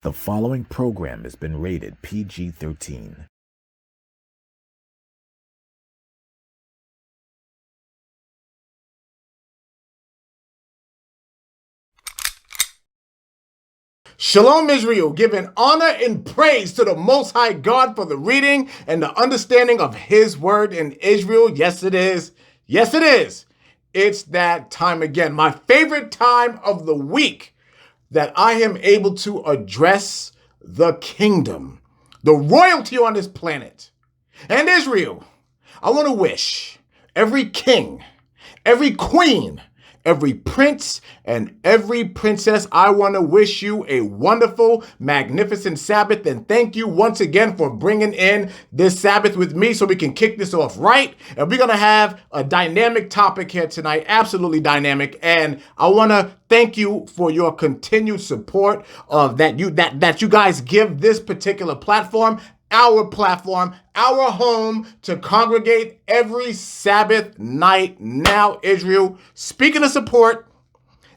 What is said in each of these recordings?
The following program has been rated PG-13. Shalom, Israel, giving honor and praise to the Most High God for the reading and the understanding of His word in Israel. Yes, it is. Yes, it is. It's that time again, my favorite time of the week, that I am able to address the kingdom, the royalty on this planet, and Israel. I want to wish every king, every queen, every prince, and every princess, I want to wish you a wonderful, magnificent Sabbath. And thank you once again for bringing in this Sabbath with me so we can kick this off right. And we're going to have a dynamic topic here tonight, absolutely dynamic. And I want to thank you for your continued support of that you guys give this particular platform, our home to congregate every Sabbath night. Now, Israel, speaking of support,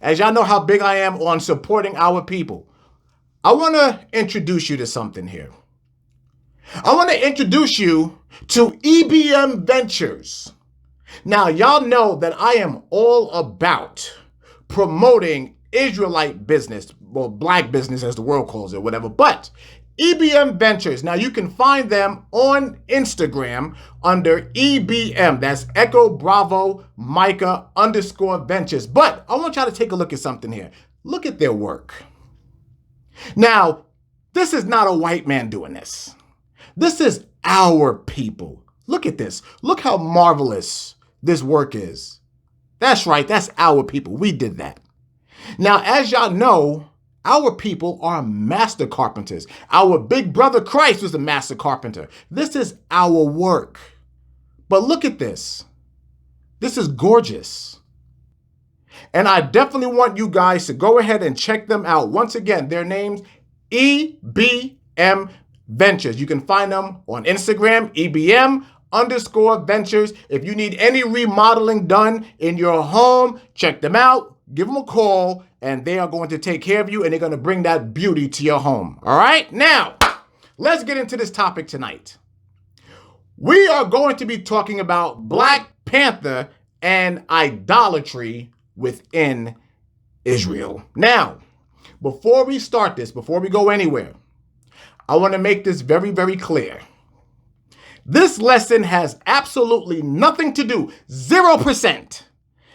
as y'all know how big I am on supporting our people, I want to introduce you to something here. I want to introduce you to EBM Ventures. Now, y'all know that I am all about promoting Israelite business, well, black business as the world calls it, whatever, but EBM Ventures. Now, you can find them on Instagram under EBM. That's Echo Bravo Micah _Ventures. But I want y'all to take a look at something here. Look at their work. Now, this is not a white man doing this. This is our people. Look at this. Look how marvelous this work is. That's right. That's our people. We did that. Now, as y'all know, our people are master carpenters. Our big brother Christ was a master carpenter. This is our work. But look at this. This is gorgeous. And I definitely want you guys to go ahead and check them out. Once again, their name's EBM Ventures. You can find them on Instagram, EBM _Ventures. If you need any remodeling done in your home, check them out. Give them a call, and they are going to take care of you, and they're going to bring that beauty to your home. All right? Now, let's get into this topic tonight. We are going to be talking about Black Panther and idolatry within Israel. Now, before we start this, before we go anywhere, I want to make this very, very clear. This lesson has absolutely nothing to do, 0%,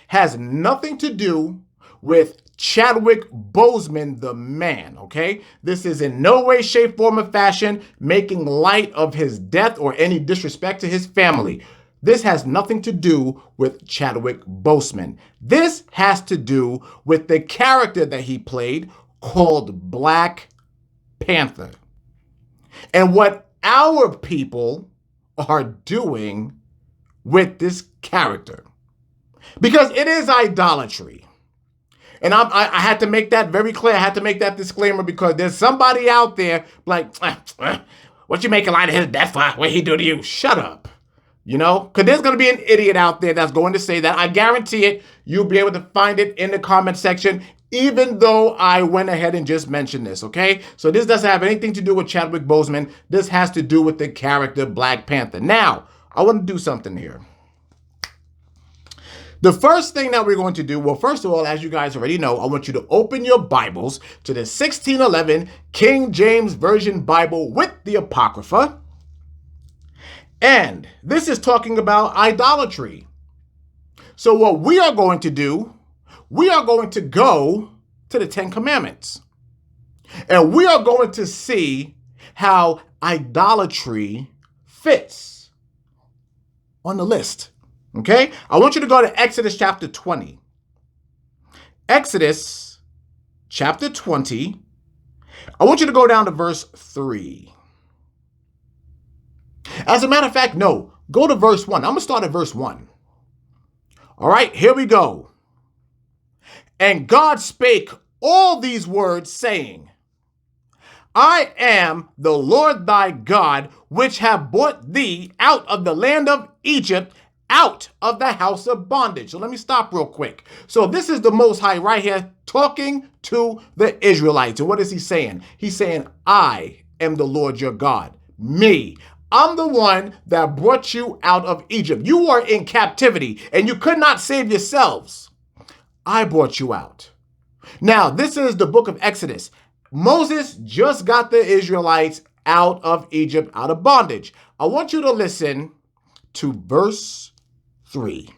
has nothing to do with Chadwick Boseman, the man, okay? This is in no way, shape, form, or fashion making light of his death or any disrespect to his family. This has nothing to do with Chadwick Boseman. This has to do with the character that he played called Black Panther. And what our people are doing with this character. Because it is idolatry. And I had to make that very clear. I had to make that disclaimer because there's somebody out there like, what you making light of his death for? What he do to you? Shut up. You know, because there's going to be an idiot out there that's going to say that. I guarantee it. You'll be able to find it in the comment section, even though I went ahead and just mentioned this, okay? So this doesn't have anything to do with Chadwick Boseman. This has to do with the character Black Panther. Now, I want to do something here. The first thing that we're going to do, well, first of all, as you guys already know, I want you to open your Bibles to the 1611 King James Version Bible with the Apocrypha. And this is talking about idolatry. So what we are going to do, we are going to go to the 10 Commandments. And we are going to see how idolatry fits on the list. Okay? I want you to go to Exodus chapter 20. Exodus chapter 20. I want you to go down to verse 3. As a matter of fact, no, go to verse 1. I'm going to start at verse 1. All right, here we go. And God spake all these words, saying, I am the Lord thy God, which have brought thee out of the land of Egypt, out of the house of bondage. So let me stop real quick. So this is the Most High right here talking to the Israelites. And what is he saying? He's saying, I am the Lord your God. Me. I'm the one that brought you out of Egypt. You were in captivity and you could not save yourselves. I brought you out. Now, this is the book of Exodus. Moses just got the Israelites out of Egypt, out of bondage. I want you to listen to verse 3.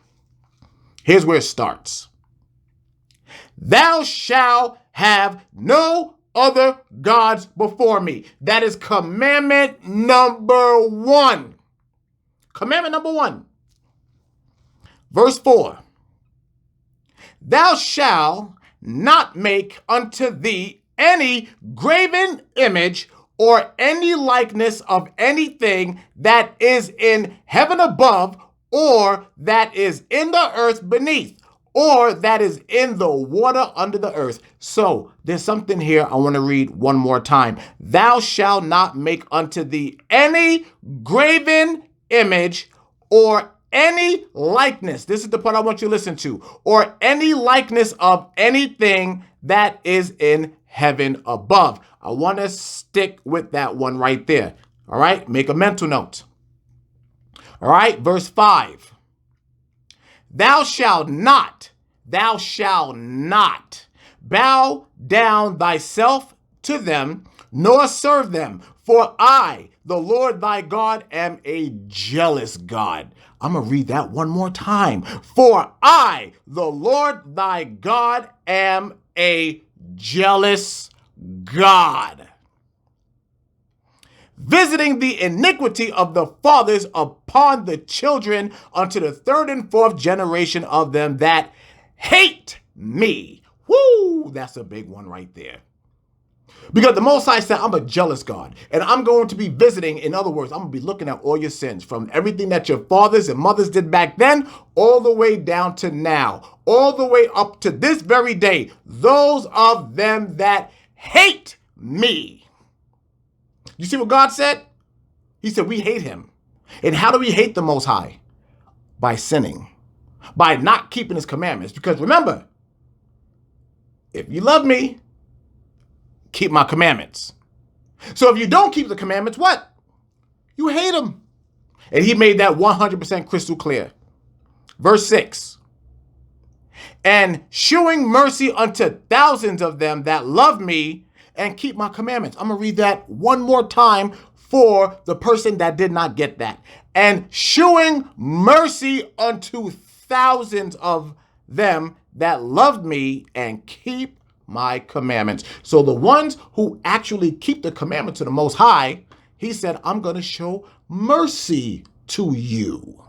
Here's where it starts. Thou shalt have no other gods before me. That is commandment number 1. Commandment number 1. Verse 4. Thou shalt not make unto thee any graven image or any likeness of anything that is in heaven above, or that is in the earth beneath, or that is in the water under the earth. So there's something here I want to read one more time. Thou shalt not make unto thee any graven image or any likeness. This is the part I want you to listen to. Or any likeness of anything that is in heaven above. I want to stick with that one right there. All right, make a mental note. All right, verse 5. Thou shalt not bow down thyself to them, nor serve them. For I, the Lord thy God, am a jealous God. I'm going to read that one more time. For I, the Lord thy God, am a jealous God, visiting the iniquity of the fathers upon the children unto the 3rd and 4th generation of them that hate me. Woo, that's a big one right there. Because the Most High said, I'm a jealous God, and I'm going to be visiting. In other words, I'm going to be looking at all your sins, from everything that your fathers and mothers did back then, all the way down to now, all the way up to this very day, those of them that hate me. You see what God said? He said we hate him. And how do we hate the Most High? By sinning, by not keeping his commandments. Because remember, if you love me, keep my commandments. So if you don't keep the commandments, what? You hate him. And he made that 100% crystal clear. Verse 6. And shewing mercy unto thousands of them that love me and keep my commandments. I'm going to read that one more time for the person that did not get that. And shewing mercy unto thousands of them that love me and keep my commandments. So the ones who actually keep the commandments of the Most High, he said, I'm going to show mercy to you.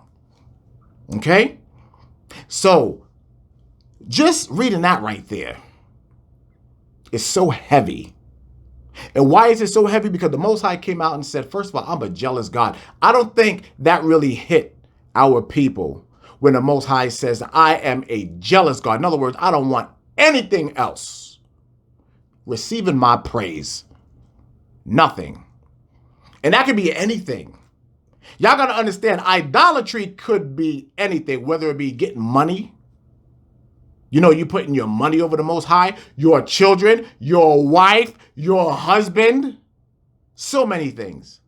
Okay? So just reading that right there is so heavy. And why is it so heavy? Because the Most High came out and said, first of all, I'm a jealous God. I don't think that really hit our people when the Most High says, I am a jealous God. In other words, I don't want anything else receiving my praise. Nothing. And that could be anything. Y'all got to understand, idolatry could be anything, whether it be getting money. You know, you putting your money over the Most High, your children, your wife, your husband, so many things.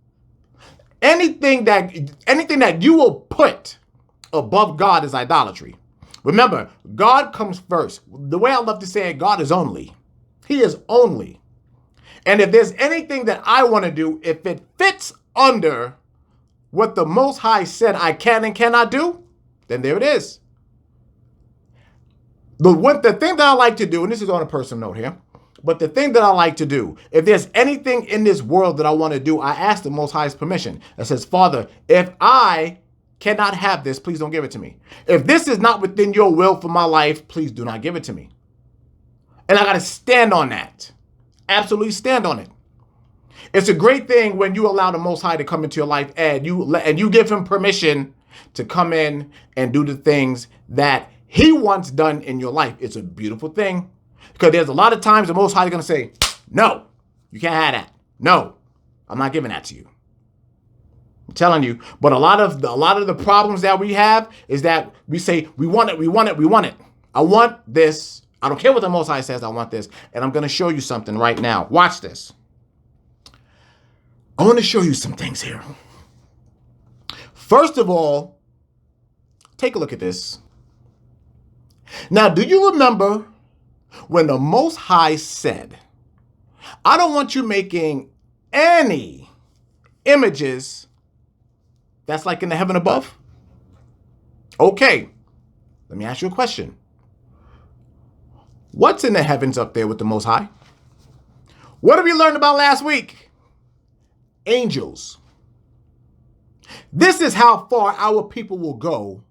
Anything that you will put above God is idolatry. Remember, God comes first. The way I love to say it, God is only. He is only. And if there's anything that I want to do, if it fits under what the Most High said I can and cannot do, then there it is. The thing that I like to do, and this is on a personal note here, but the thing that I like to do, if there's anything in this world that I want to do, I ask the Most High's permission. It says, Father, if I cannot have this, please don't give it to me. If this is not within your will for my life, please do not give it to me. And I got to stand on that. Absolutely stand on it. It's a great thing when you allow the Most High to come into your life and you give him permission to come in and do the things that he wants done in your life. It's a beautiful thing, because there's a lot of times the Most High is going to say, no, you can't have that. No, I'm not giving that to you. I'm telling you. But a lot of the problems that we have is that we say, we want it, we want it, we want it. I want this. I don't care what the Most High says, I want this. And I'm going to show you something right now. Watch this. I want to show you some things here. First of all, take a look at this. Now, do you remember when the Most High said, I don't want you making any images that's like in the heaven above? Okay, let me ask you a question. What's in the heavens up there with the Most High? What did we learn about last week? Angels. This is how far our people will go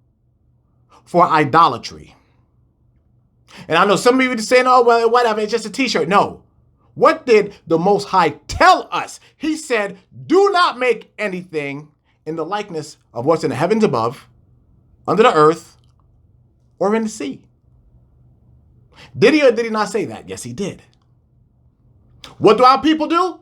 for idolatry. And I know some of you are saying, oh, well, whatever, it's just a t-shirt. No. What did the Most High tell us? He said, do not make anything in the likeness of what's in the heavens above, under the earth, or in the sea. Did he or did he not say that? Yes, he did. What do our people do?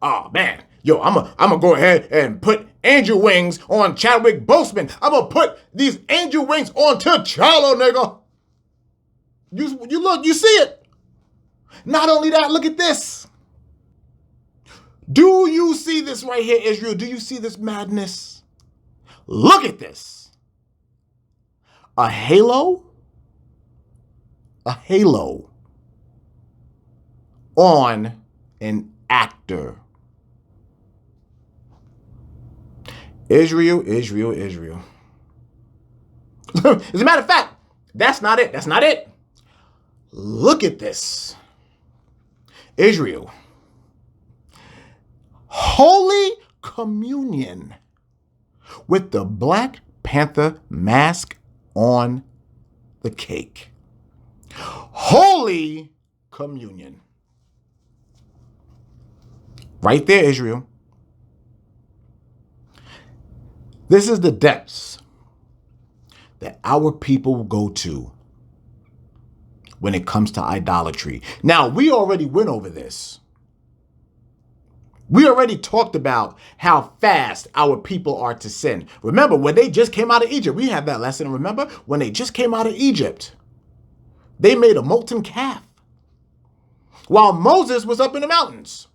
Oh, man. Yo, I'm gonna go ahead and put angel wings on Chadwick Boseman. I'm gonna put these angel wings on T'Challa, nigga. You look, you see it. Not only that, look at this. Do you see this right here, Israel? Do you see this madness? Look at this. A halo on an actor. Israel. As a matter of fact, that's not it. That's not it. Look at this. Israel. Holy Communion with the Black Panther mask on the cake. Holy Communion. Right there, Israel. This is the depths that our people go to when it comes to idolatry. Now, we already went over this. We already talked about how fast our people are to sin. Remember, when they just came out of Egypt, we had that lesson. Remember, when they just came out of Egypt, they made a molten calf while Moses was up in the mountains.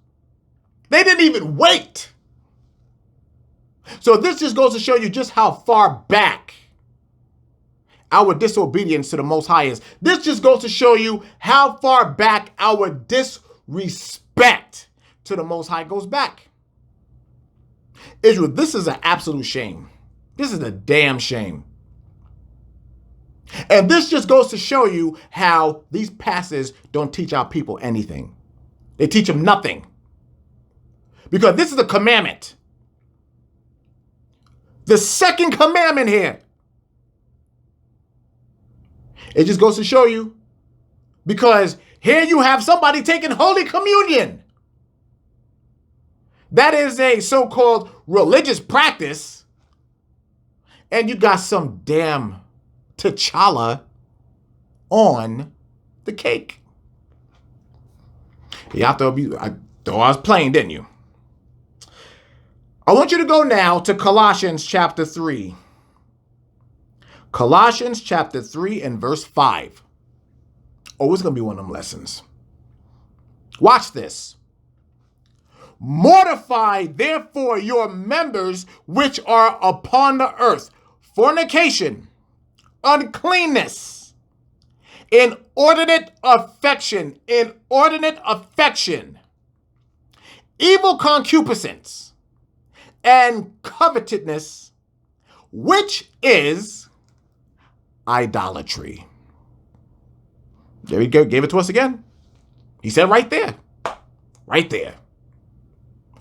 They didn't even wait. So this just goes to show you just how far back our disobedience to the Most High is. This just goes to show you how far back our disrespect to the Most High goes back. Israel, this is an absolute shame. This is a damn shame. And this just goes to show you how these pastors don't teach our people anything. They teach them nothing. Because this is a commandment. The second commandment here. It just goes to show you, because here you have somebody taking Holy Communion. That is a so-called religious practice. And you got some damn T'Challa on the cake. Y'all thought I was playing, didn't you? I want you to go now to Colossians chapter 3. Colossians chapter 3 and verse 5. Oh, it's going to be one of them lessons. Watch this. Mortify therefore your members which are upon the earth, fornication, uncleanness, inordinate affection, evil concupiscence, and covetousness, which is idolatry. There we go. Gave it to us again. He said right there. Right there.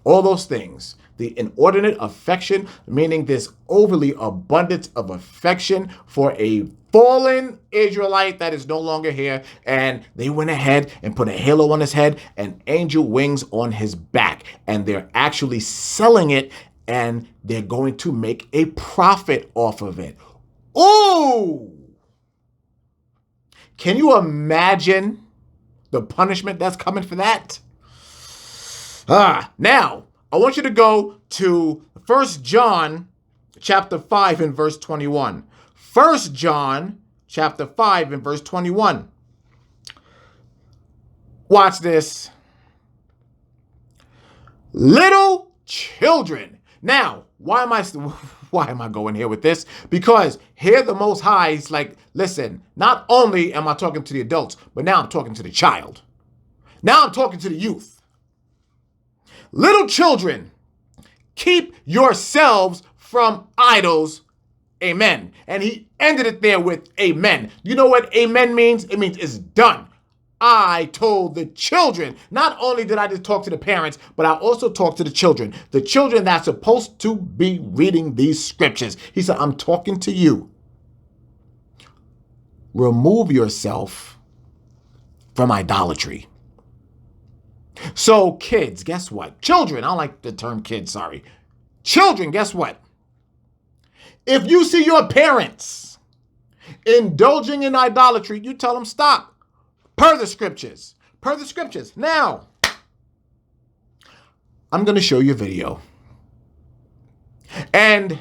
All those things. The inordinate affection, meaning this overly abundance of affection for a fallen Israelite that is no longer here. And they went ahead and put a halo on his head and angel wings on his back. And they're actually selling it, and they're going to make a profit off of it. Ooh! Can you imagine the punishment that's coming for that? Now, I want you to go to 1 John chapter 5 and verse 21. 1 John chapter 5 and verse 21. Watch this. Little children. Now, why am I going here with this? Because here the Most High is like, listen, not only am I talking to the adults, but now I'm talking to the child. Now I'm talking to the youth. Little children, keep yourselves from idols. Amen. And he ended it there with amen. You know what amen means? It means it's done. I told the children. Not only did I just talk to the parents, but I also talked to the children. The children that's supposed to be reading these scriptures. He said, I'm talking to you. Remove yourself from idolatry. So kids, guess what? Children, I don't like the term kids, sorry. Children, guess what? If you see your parents indulging in idolatry, you tell them stop. Per the scriptures. Per the scriptures. Now, I'm going to show you a video. And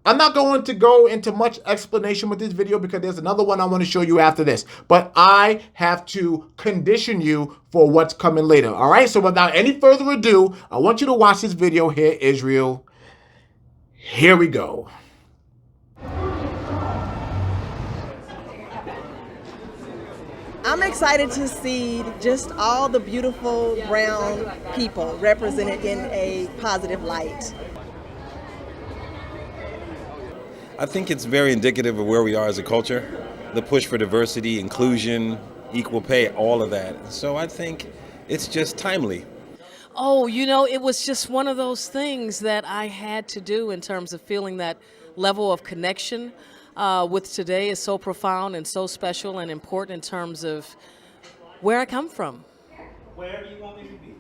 I'm not going to go into much explanation with this video because there's another one I want to show you after this. But I have to condition you for what's coming later. All right? So without any further ado, I want you to watch this video here, Israel. Here we go. I'm excited to see just all the beautiful brown people represented in a positive light. I think it's very indicative of where we are as a culture. The push for diversity, inclusion, equal pay, all of that. So I think it's just timely. Oh, you know, it was just one of those things that I had to do in terms of feeling that level of connection with today is so profound and so special and important in terms of where I come from. Where do you want me to be?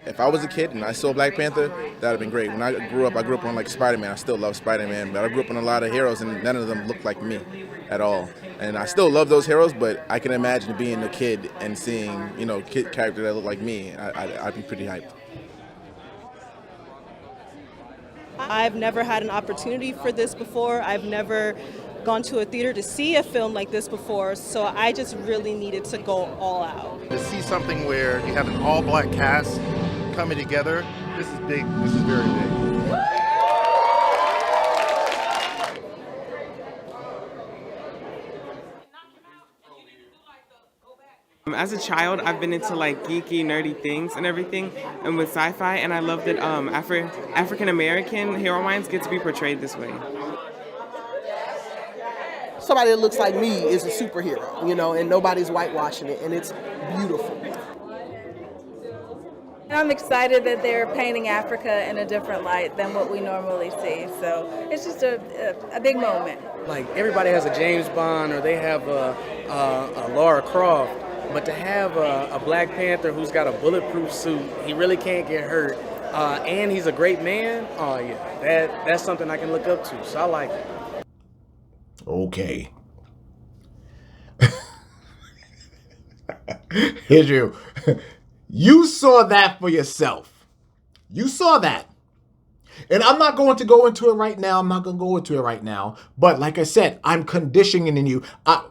If I was a kid and I saw Black Panther, that would have been great. When I grew up on like Spider-Man. I still love Spider-Man, but I grew up on a lot of heroes and none of them looked like me at all. And I still love those heroes, but I can imagine being a kid and seeing, you know, kid character that look like me. I'd be pretty hyped. I've never had an opportunity for this before. I've never gone to a theater to see a film like this before, so I just really needed to go all out. To see something where you have an all-black cast coming together, this is big. This is very big. As a child, I've been into like geeky, nerdy things and everything, and with sci-fi, and I love that African-American heroines get to be portrayed this way. Somebody that looks like me is a superhero, you know, and nobody's whitewashing it, and it's beautiful. I'm excited that they're painting Africa in a different light than what we normally see, so it's just a big moment. Like everybody has a James Bond or they have a Lara Croft, but to have a Black Panther who's got a bulletproof suit, he really can't get hurt, and he's a great man, oh yeah, that's something I can look up to, so I like it. Okay. Israel, you saw that for yourself. You saw that. And I'm not going to go into it right now. I'm not going to go into it right now. But like I said, I'm conditioning you. I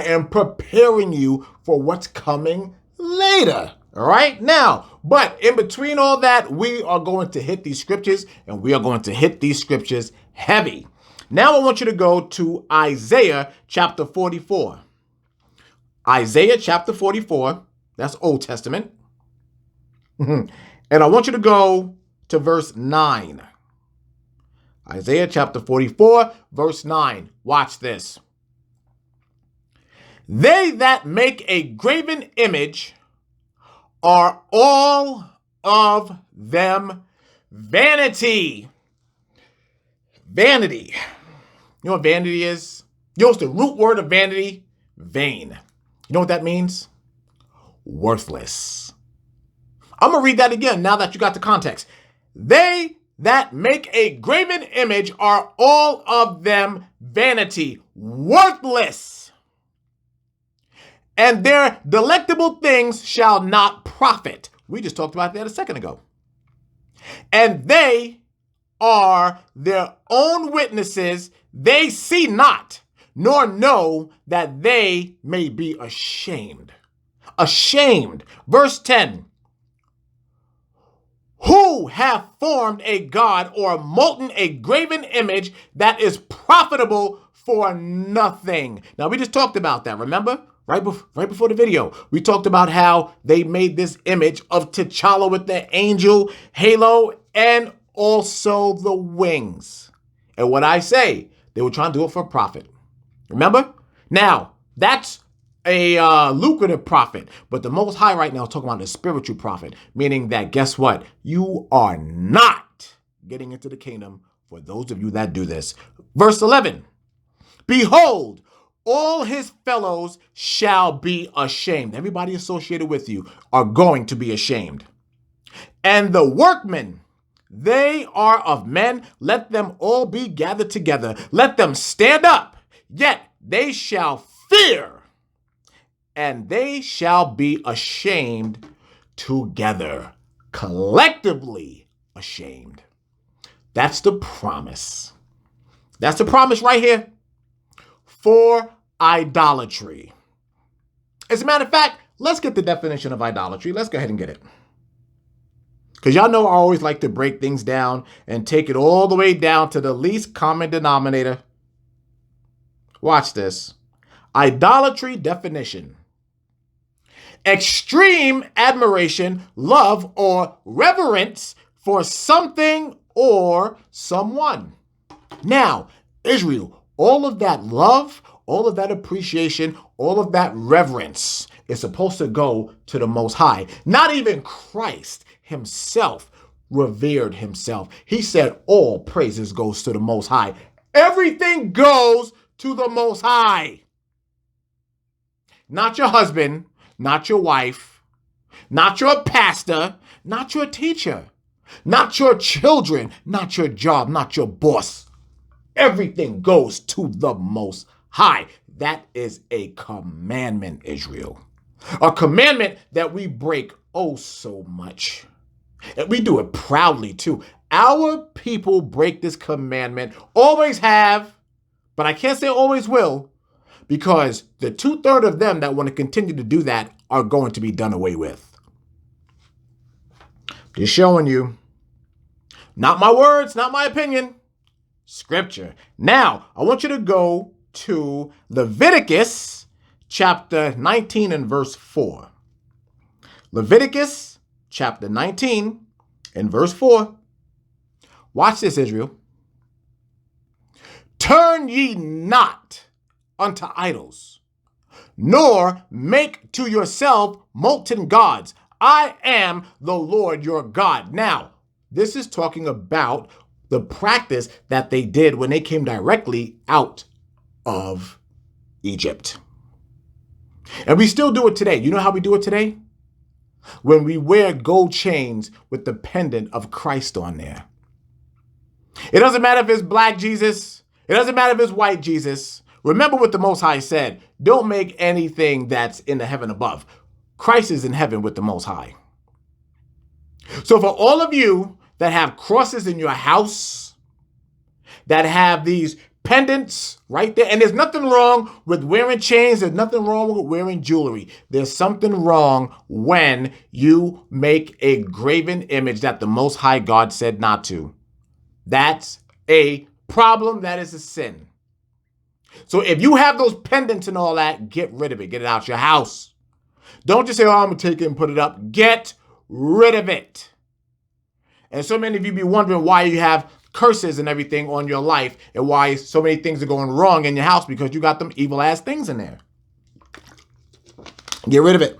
am preparing you for what's coming later. All right? Now, but in between all that, we are going to hit these scriptures, and we are going to hit these scriptures heavy. Now I want you to go to Isaiah chapter 44. Isaiah chapter 44. That's Old Testament. And I want you to go to verse 9. Isaiah chapter 44, verse 9. Watch this. They that make a graven image are all of them vanity. Vanity. You know what vanity is? You know what's the root word of vanity? Vain. You know what that means? Worthless. I'm going to read that again now that you got the context. They that make a graven image are all of them vanity. Worthless. and their delectable things shall not profit. We just talked about that a second ago. And they are their own witnesses. They see not, nor know that they may be ashamed. Ashamed. Verse 10. Who have formed a god or molten a graven image that is profitable for nothing. Now, we just talked about that, remember? Right before the video, we talked about how they made this image of T'Challa with the angel halo and also the wings. And what I say, they were trying to do it for profit. Remember? Now, that's a lucrative profit, but the Most High right now is talking about the spiritual profit, meaning that guess what? You are not getting into the kingdom for those of you that do this. Verse 11, behold, all his fellows shall be ashamed. Everybody associated with you are going to be ashamed. And the workmen, they are of men. Let them all be gathered together. Let them stand up. Yet they shall fear, and they shall be ashamed together. Collectively ashamed. That's the promise. That's the promise right here. For idolatry. As a matter of fact, let's get the definition of idolatry. Let's go ahead and get it. Because y'all know I always like to break things down and take it all the way down to the least common denominator. Watch this. Idolatry definition. Extreme admiration, love, or reverence for something or someone. Now, Israel, all of that love, all of that appreciation, all of that reverence is supposed to go to the Most High. Not even Christ himself revered himself. He said all praises goes to the Most High. Everything goes to the Most High. Not your husband, not your wife, not your pastor, not your teacher, not your children, not your job, not your boss. Everything goes to the Most High. That is a commandment, Israel. A commandment that we break oh so much. And we do it proudly too. Our people break this commandment, always have, but I can't say always will, because the 2/3 of them that want to continue to do that are going to be done away with. Just showing you. Not my words, not my opinion. Scripture. Now, I want you to go to Leviticus chapter 19 and verse 4. Leviticus chapter 19 and verse 4. Watch this, Israel. Turn ye not unto idols, nor make to yourself molten gods. I am the Lord your God. Now, this is talking about the practice that they did when they came directly out of Egypt. And we still do it today. You know how we do it today? When we wear gold chains with the pendant of Christ on there. It doesn't matter if it's black Jesus. It doesn't matter if it's white Jesus. Remember what the Most High said. Don't make anything that's in the heaven above. Christ is in heaven with the Most High. So for all of you that have crosses in your house, that have these pendants right there, and there's nothing wrong with wearing chains, there's nothing wrong with wearing jewelry. There's something wrong when you make a graven image that the Most High God said not to. That's a problem. That is a sin. So if you have those pendants and all that, get rid of it. Get it out your house. Don't just say, oh, I'm going to take it and put it up. Get rid of it. And so many of you be wondering why you have curses and everything on your life and why so many things are going wrong in your house, because you got them evil ass things in there. Get rid of it.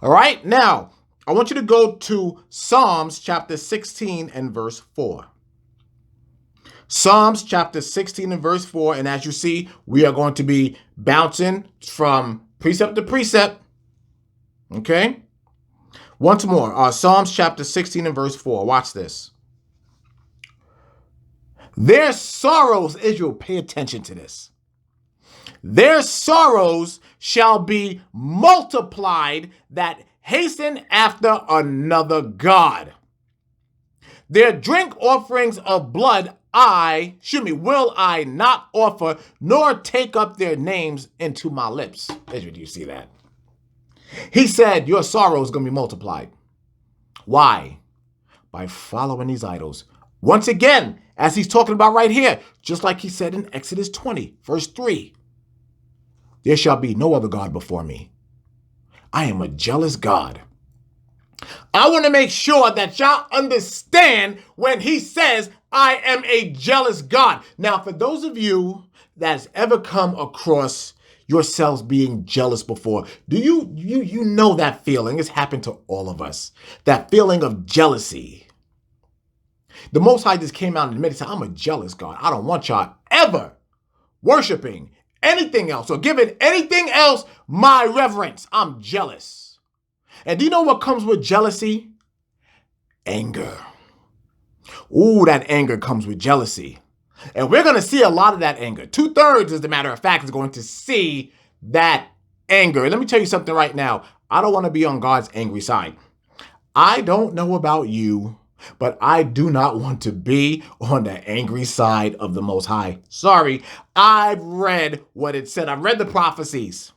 All right. Now, I want you to go to Psalms chapter 16 and verse 4. Psalms chapter 16 and verse 4. And as you see, we are going to be bouncing from precept to precept. Okay. Once more, Psalms chapter 16 and verse 4. Watch this. Their sorrows, Israel, pay attention to this. Their sorrows shall be multiplied that hasten after another god. Their drink offerings of blood will I not offer, nor take up their names into my lips. Israel, do you see that? He said, your sorrow is going to be multiplied. Why? By following these idols. Once again, as he's talking about right here, just like he said in Exodus 20, verse 3. There shall be no other God before me. I am a jealous God. I want to make sure that y'all understand when he says, I am a jealous God. Now, for those of you that's ever come across yourselves being jealous before, do you know that feeling? It's happened to all of us. That feeling of jealousy. The Most High just came out and admitted, I'm a jealous God. I don't want y'all ever worshiping anything else or giving anything else my reverence. I'm jealous. And do you know what comes with jealousy? Anger. Ooh, that anger comes with jealousy. And we're going to see a lot of that anger. 2/3, as a matter of fact, is going to see that anger. And let me tell you something right now. I don't want to be on God's angry side. I don't know about you, but I do not want to be on the angry side of the Most High. Sorry, I've read what it said. I've read the prophecies.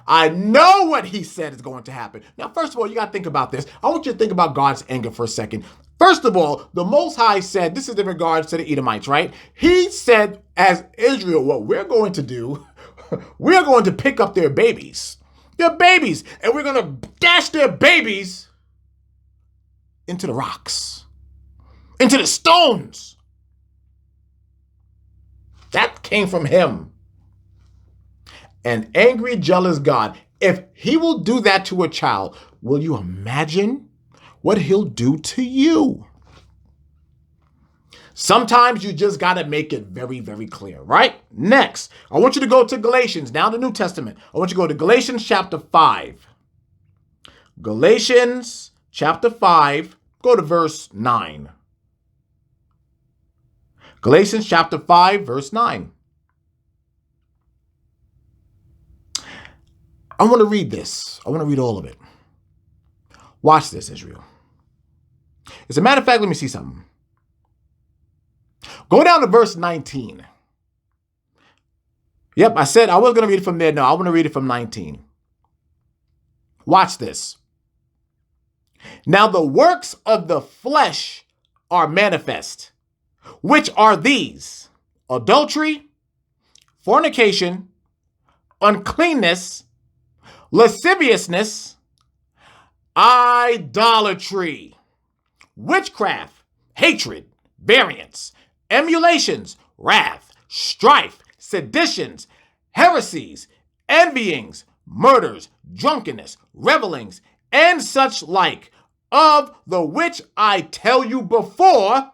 I know what he said is going to happen. Now, first of all, you got to think about this. I want you to think about God's anger for a second. First of all, the Most High said, this is in regards to the Edomites, right? He said, as Israel, what we're going to do, we're going to pick up their babies, and we're going to dash their babies into the rocks, into the stones. That came from him. An angry, jealous God. If he will do that to a child, will you imagine what he'll do to you? Sometimes you just got to make it very, very clear, right? Next, I want you to go to Galatians, now the New Testament. I want you to go to Galatians chapter 5. Galatians chapter 5, go to verse 9. Galatians chapter 5, verse 9. I want to read this. I want to read all of it. Watch this, Israel. As a matter of fact, let me see something. Go down to verse 19. Yep, I said I was going to read it from there. No, I want to read it from 19. Watch this. Now the works of the flesh are manifest, which are these: adultery, fornication, uncleanness, lasciviousness, idolatry, witchcraft, hatred, variance, emulations, wrath, strife, seditions, heresies, envyings, murders, drunkenness, revelings, and such like, of the which I tell you before,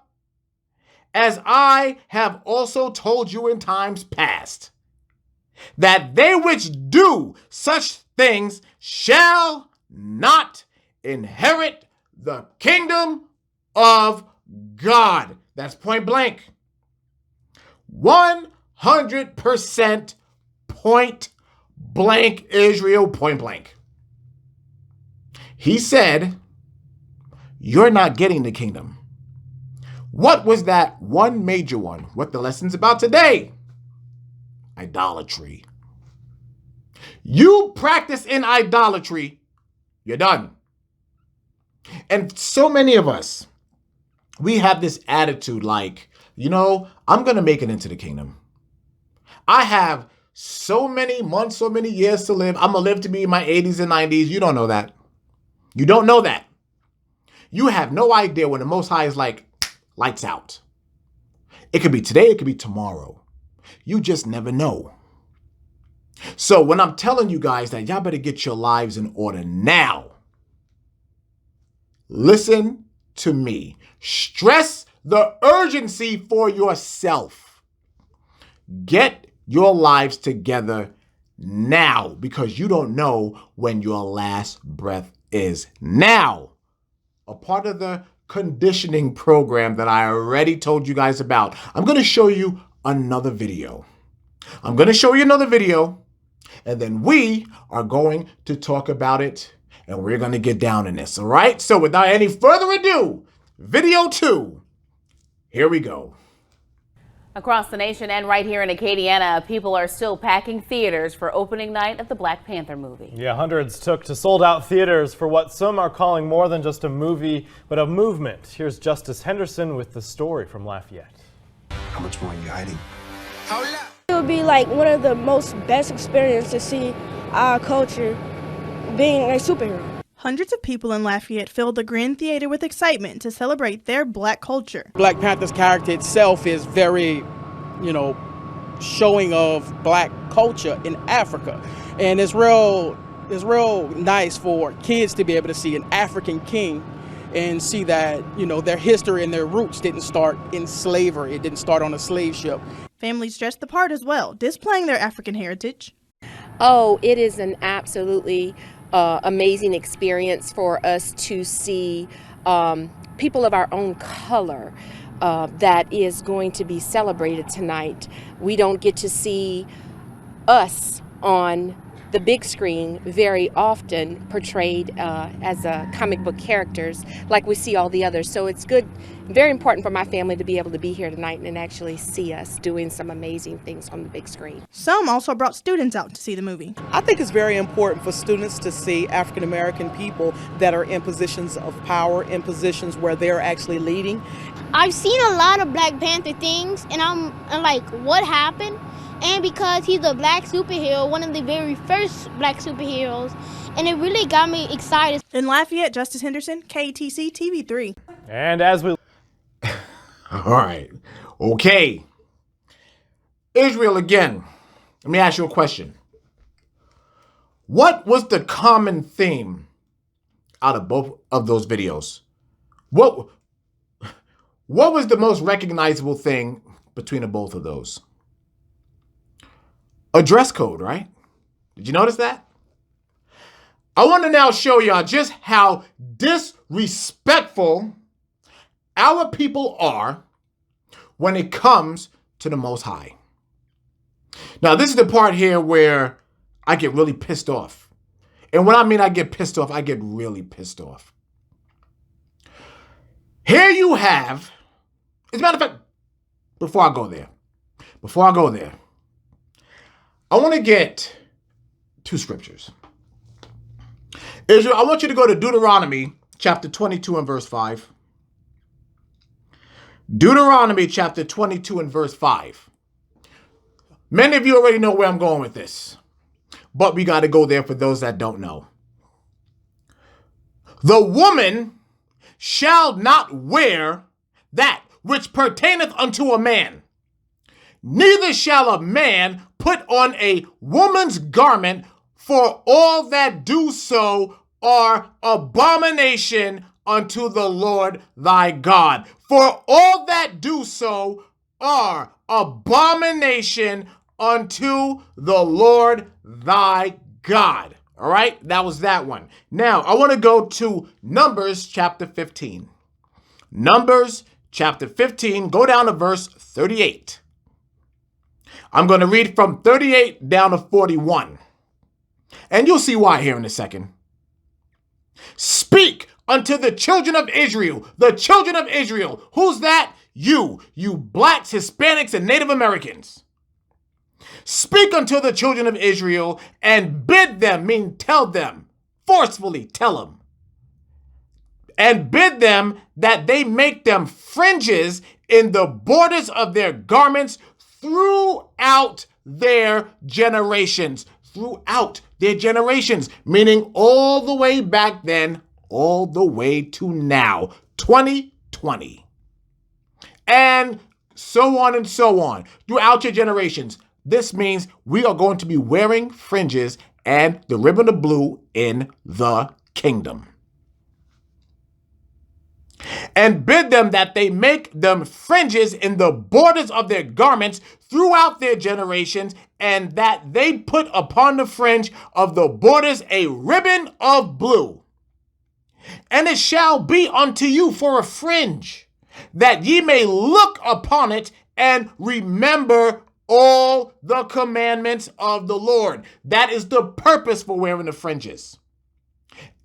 as I have also told you in times past, that they which do such things shall not inherit the kingdom of God. That's point blank. 100% point blank, Israel, point blank. He said, you're not getting the kingdom. What was that one major one? What the lesson's about today? Idolatry. You practice in idolatry, you're done. And so many of us, we have this attitude like, I'm going to make it into the kingdom. I have so many months, so many years to live. I'm going to live to be in my 80s and 90s. You don't know that. You don't know that. You have no idea when the Most High is like, lights out. It could be today, it could be tomorrow. You just never know. So when I'm telling you guys that y'all better get your lives in order now, listen to me. Stress the urgency for yourself. Get your lives together now, because you don't know when your last breath is. Now, a part of the conditioning program that I already told you guys about, I'm going to show you another video. I'm going to show you another video, and then we are going to talk about it, and we're going to get down in this, all right? So without any further ado, video 2, here we go. Across the nation and right here in Acadiana, people are still packing theaters for opening night of the Black Panther movie. Yeah, hundreds took to sold-out theaters for what some are calling more than just a movie, but a movement. Here's Justice Henderson with the story from Lafayette. How much more are you hiding? It would be like one of the most best experiences to see our culture being a superhero. Hundreds of people in Lafayette filled the Grand Theater with excitement to celebrate their Black culture. Black Panther's character itself is very, showing of Black culture in Africa. And it's real nice for kids to be able to see an African king and see that, their history and their roots didn't start in slavery. It didn't start on a slave ship. Families dressed the part as well, displaying their African heritage. Oh, it is an absolutely amazing experience for us to see people of our own color that is going to be celebrated tonight. We don't get to see us on the big screen very often portrayed as comic book characters like we see all the others. So it's good, very important for my family to be able to be here tonight and actually see us doing some amazing things on the big screen. Some also brought students out to see the movie. I think it's very important for students to see African American people that are in positions of power, in positions where they're actually leading. I've seen a lot of Black Panther things, and I'm like, what happened? And because he's a Black superhero, one of the very first Black superheroes, and it really got me excited. In Lafayette, Justice Henderson, KTC TV3. And as we... All right. Okay. Israel again. Let me ask you a question. What was the common theme out of both of those videos? What was the most recognizable thing between the both of those? A dress code, right? Did you notice that? I want to now show y'all just how disrespectful our people are when it comes to the Most High. Now, this is the part here where I get really pissed off. And when I mean I get pissed off, I get really pissed off. Here you have, as a matter of fact, before I go there, I want to get 2 scriptures. Israel, I want you to go to Deuteronomy chapter 22 and verse 5. Deuteronomy chapter 22 and verse 5. Many of you already know where I'm going with this, but we got to go there for those that don't know. The woman shall not wear that which pertaineth unto a man, neither shall a man put on a woman's garment, for all that do so are abomination unto the Lord thy God. For all that do so are abomination unto the Lord thy God. All right, that was that one. Now, I want to go to Numbers chapter 15. Numbers chapter 15, go down to verse 38. I'm going to read from 38 down to 41. And you'll see why here in a second. Speak unto the children of Israel. The children of Israel. Who's that? You blacks, Hispanics, and Native Americans. Speak unto the children of Israel and bid them, mean tell them, forcefully tell them, and bid them that they make them fringes in the borders of their garments throughout their generations. Throughout their generations, meaning all the way back then, all the way to now, 2020. And so on, throughout your generations. This means we are going to be wearing fringes and the ribbon of blue in the kingdom. And bid them that they make them fringes in the borders of their garments throughout their generations, and that they put upon the fringe of the borders a ribbon of blue. And it shall be unto you for a fringe, that ye may look upon it and remember all the commandments of the Lord. That is the purpose for wearing the fringes.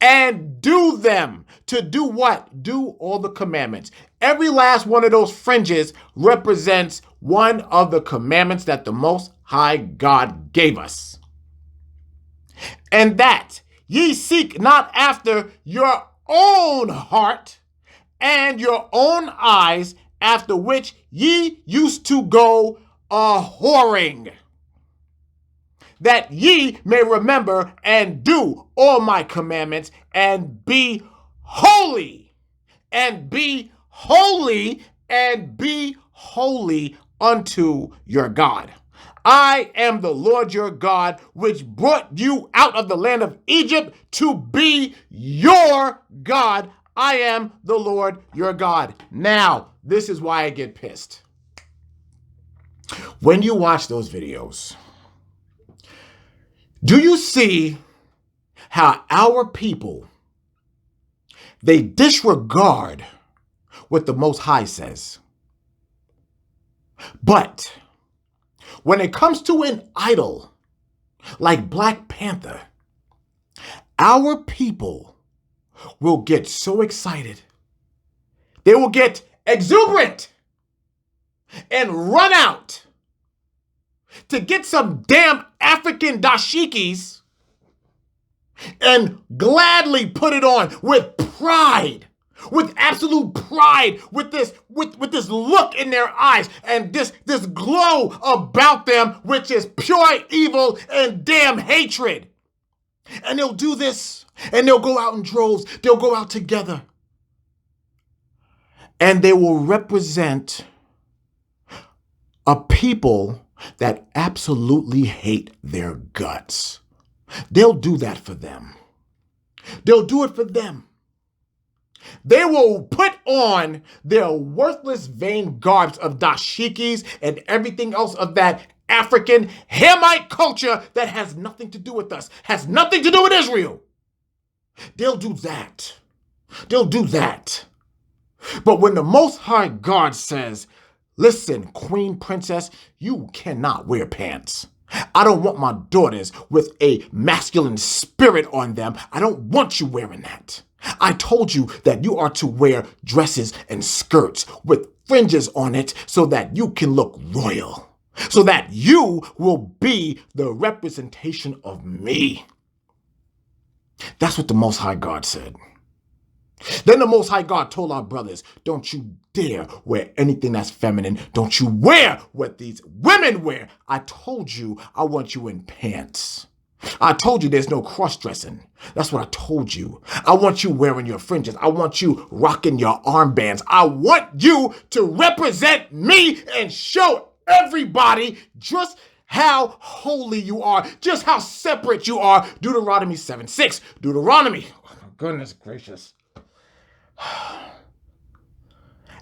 And do them. To do what? Do all the commandments. Every last one of those fringes represents one of the commandments that the Most High God gave us. And that ye seek not after your own heart and your own eyes, after which ye used to go a-whoring, that ye may remember and do all my commandments, and be holy, and be holy, and be holy unto your God. I am the Lord your God, which brought you out of the land of Egypt to be your God. I am the Lord your God. Now, this is why I get pissed. When you watch those videos, do you see how our people, they disregard what the Most High says? But when it comes to an idol like Black Panther, our people will get so excited. They will get exuberant and run out to get some damn African dashikis and gladly put it on with pride, with absolute pride, with this look in their eyes and this glow about them, which is pure evil and damn hatred. And they'll do this, and they'll go out in droves. They'll go out together, and they will represent a people that absolutely hate their guts. They'll do that for them. They'll do it for them. They will put on their worthless, vain garbs of dashikis and everything else of that African Hamite culture that has nothing to do with us, has nothing to do with Israel. They'll do that. They'll do that. But when the Most High God says, listen, Queen Princess, you cannot wear pants. I don't want my daughters with a masculine spirit on them. I don't want you wearing that. I told you that you are to wear dresses and skirts with fringes on it so that you can look royal, so that you will be the representation of me. That's what the Most High God said. Then the Most High God told our brothers, don't you dare wear anything that's feminine. Don't you wear what these women wear. I told you I want you in pants. I told you there's no cross-dressing. That's what I told you. I want you wearing your fringes. I want you rocking your armbands. I want you to represent me and show everybody just how holy you are, just how separate you are. Deuteronomy 7:6. Deuteronomy. Oh, my goodness gracious.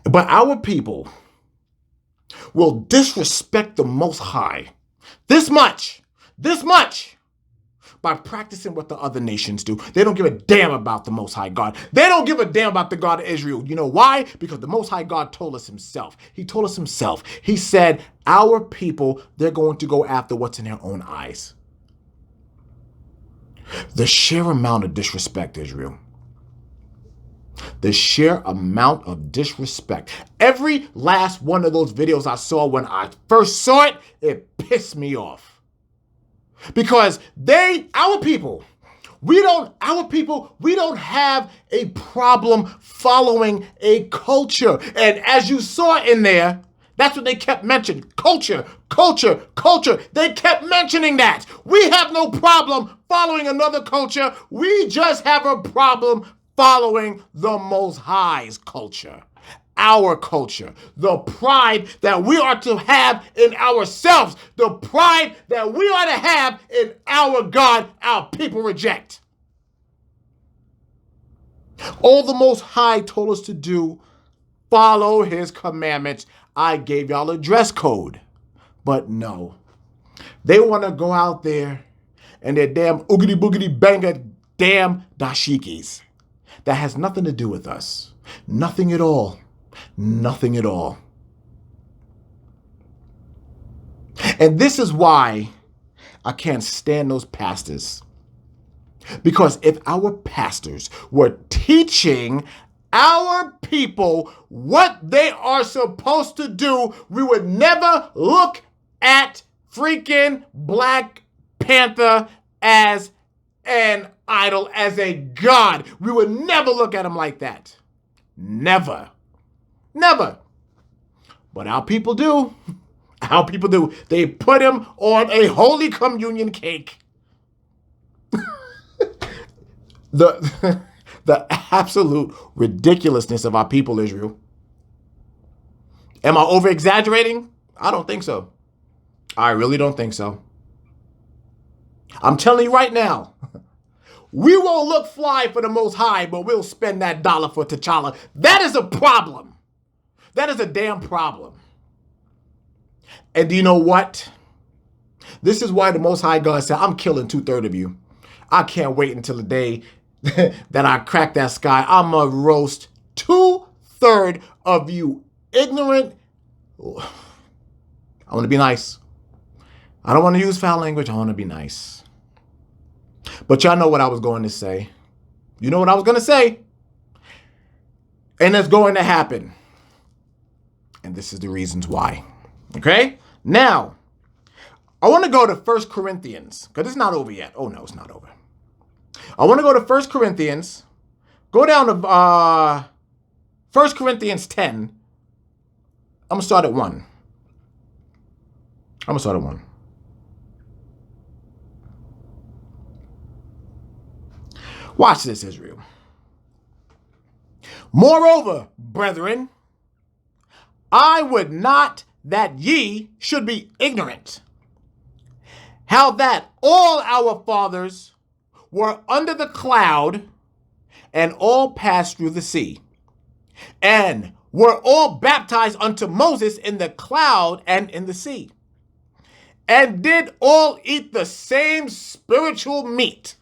But our people will disrespect the Most High this much, by practicing what the other nations do. They don't give a damn about the Most High God. They don't give a damn about the God of Israel. You know why? Because the Most High God told us himself. He told us himself. He said, our people, they're going to go after what's in their own eyes. The sheer amount of disrespect, Israel. The sheer amount of disrespect. Every last one of those videos I saw when I first saw it, it pissed me off. Because our people, we don't have a problem following a culture. And as you saw in there, that's what they kept mentioning. Culture, culture, culture. They kept mentioning that. We have no problem following another culture. We just have a problem following the Most High's culture. Our culture, the pride that we are to have in ourselves, the pride that we are to have in our God, our people reject. All the Most High told us to do, follow his commandments. I gave y'all a dress code, but no. They want to go out there and their damn oogity boogity banger damn dashikis. That has nothing to do with us. Nothing at all. Nothing at all. And this is why I can't stand those pastors. Because if our pastors were teaching our people what they are supposed to do, we would never look at freaking Black Panther as an idol, as a god. We would never look at him like that. Never. Never. But our people do. Our people do. They put him on a Holy Communion cake. The absolute ridiculousness of our people, Israel. Am I over-exaggerating? I don't think so. I really don't think so. I'm telling you right now, we won't look fly for the Most High, but we'll spend that dollar for T'Challa. That is a problem. That is a damn problem. And do you know what? This is why the Most High God said, I'm killing 2/3 of you. I can't wait until the day that I crack that sky. I'm going to roast 2/3 of you ignorant. I want to be nice. I don't want to use foul language. I want to be nice. But y'all know what I was going to say. You know what I was going to say. And it's going to happen. And this is the reasons why. Okay? Now, I want to go to 1 Corinthians. Because it's not over yet. Oh, no, it's not over. I want to go to 1 Corinthians. Go down to 1 Corinthians 10. I'm going to start at 1. Watch this, Israel. Moreover, brethren, I would not that ye should be ignorant, how that all our fathers were under the cloud, and all passed through the sea, and were all baptized unto Moses in the cloud and in the sea, and did all eat the same spiritual meat,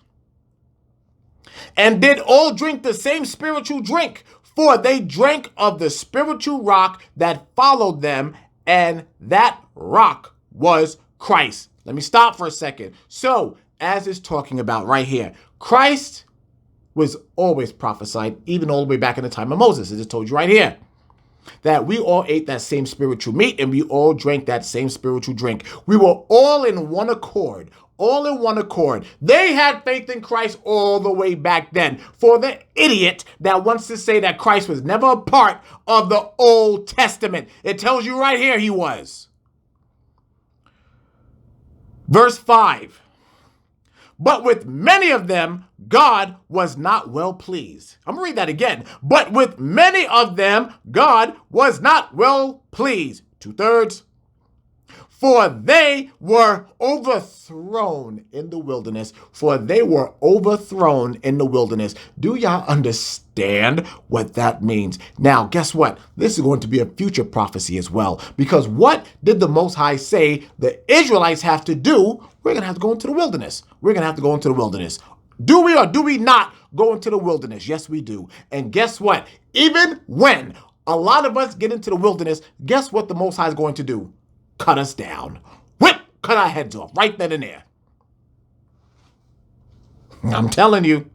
and did all drink the same spiritual drink, for they drank of the spiritual rock that followed them, and that rock was Christ. Let me stop for a second. So, as it's talking about right here, Christ was always prophesied, even all the way back in the time of Moses. It just told you right here that we all ate that same spiritual meat and we all drank that same spiritual drink. We were all in one accord. All in one accord. They had faith in Christ all the way back then. For the idiot that wants to say that Christ was never a part of the Old Testament, it tells you right here he was. Verse 5. But with many of them, God was not well pleased. I'm going to read that again. But with many of them, God was not well pleased. 2/3. For they were overthrown in the wilderness. Do y'all understand what that means? Now, guess what? This is going to be a future prophecy as well. Because what did the Most High say the Israelites have to do? We're going to have to go into the wilderness. Do we or do we not go into the wilderness? Yes, we do. And guess what? Even when a lot of us get into the wilderness, guess what the Most High is going to do? Cut us down. Cut our heads off right then and there. I'm telling you.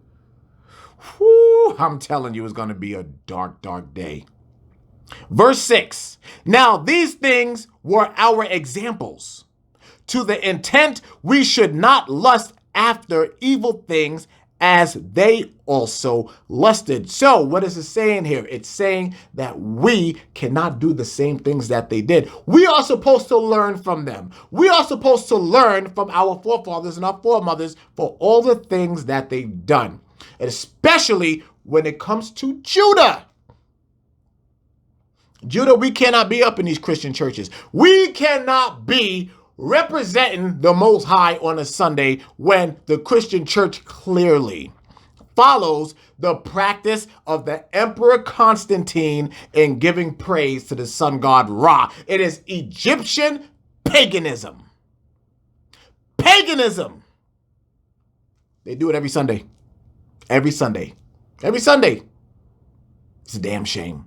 I'm telling you it's going to be a dark, dark day. Verse 6. Now these things were our examples, to the intent we should not lust after evil things as they also lusted. So what is it saying here? It's saying that we cannot do the same things that they did. We are supposed to learn from them. We are supposed to learn from our forefathers and our foremothers for all the things that they've done. And especially when it comes to Judah. Judah, we cannot be up in these Christian churches. We cannot be representing the Most High on a Sunday when the Christian church clearly follows the practice of the Emperor Constantine in giving praise to the sun god Ra. It is Egyptian paganism. Paganism. They do it every Sunday. Every Sunday. It's a damn shame.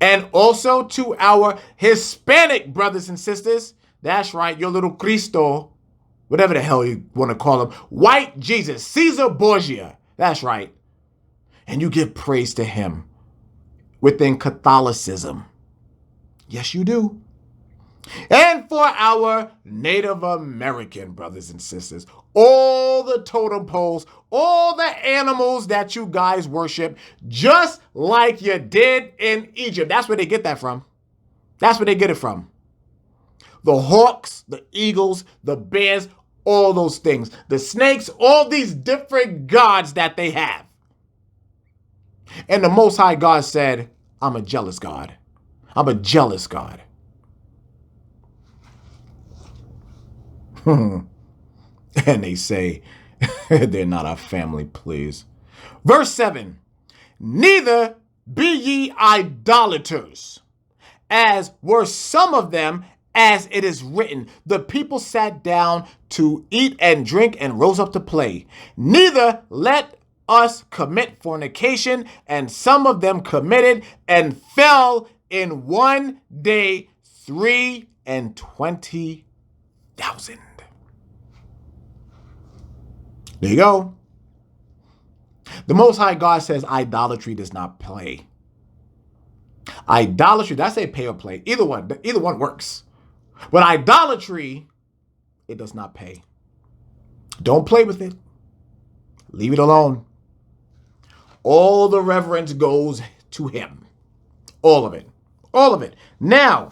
And also to our Hispanic brothers and sisters, That's right, your little Cristo, whatever the hell you want to call him, white Jesus, Caesar Borgia. That's right. And you give praise to him within Catholicism. Yes, you do. And for our Native American brothers and sisters, all the totem poles, all the animals that you guys worship, just like you did in Egypt. That's where they get that from. That's where they get it from. The hawks, the eagles, the bears, all those things. The snakes, all these different gods that they have. And the Most High God said, I'm a jealous God. I'm a jealous God. And they say, they're not our family, please. Verse 7, neither be ye idolaters, as were some of them, as it is written, the people sat down to eat and drink and rose up to play. Neither let us commit fornication, and some of them committed and fell in one day 23,000. There you go. The Most High God says idolatry does not play. Idolatry, that's a pay or play. Either one works. But idolatry, it does not pay. Don't play with it. Leave it alone. All the reverence goes to him. All of it. All of it. Now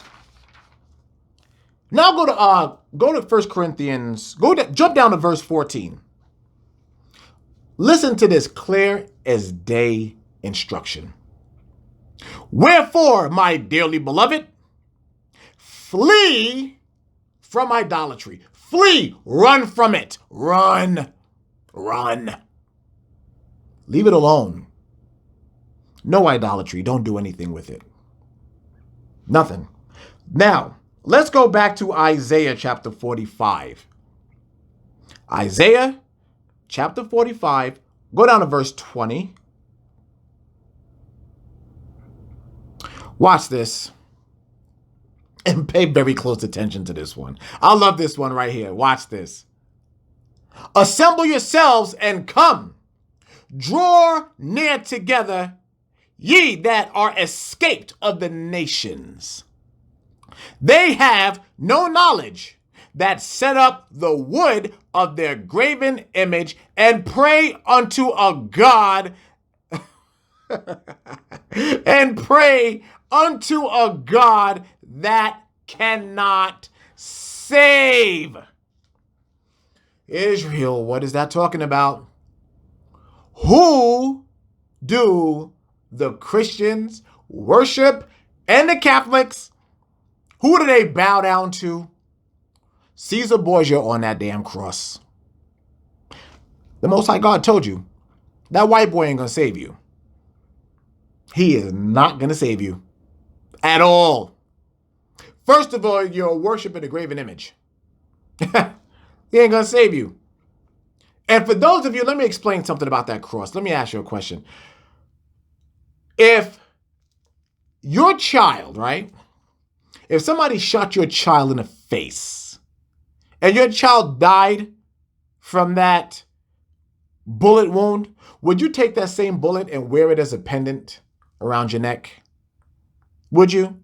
go to 1 Corinthians. Jump down to verse 14. Listen to this clear as day instruction. Wherefore, my dearly beloved, flee from idolatry. Flee. Run from it. Run. Run. Leave it alone. No idolatry. Don't do anything with it. Nothing. Now, let's go back to Isaiah chapter 45. Isaiah chapter 45. Go down to verse 20. Watch this. And pay very close attention to this one. I love this one right here. Watch this. Assemble yourselves and come. Draw near together, ye that are escaped of the nations. They have no knowledge that set up the wood of their graven image and pray unto a God and pray unto a God that cannot save. Israel, what is that talking about? Who do the Christians worship and the Catholics? Who do they bow down to? Caesar Borgia on that damn cross. The Most High God told you, that white boy ain't going to save you. He is not going to save you at all. First of all, you're worshiping a graven image. He ain't going to save you. And for those of you, let me explain something about that cross. Let me ask you a question. If your child, right? If somebody shot your child in the face and your child died from that bullet wound, would you take that same bullet and wear it as a pendant around your neck? Would you?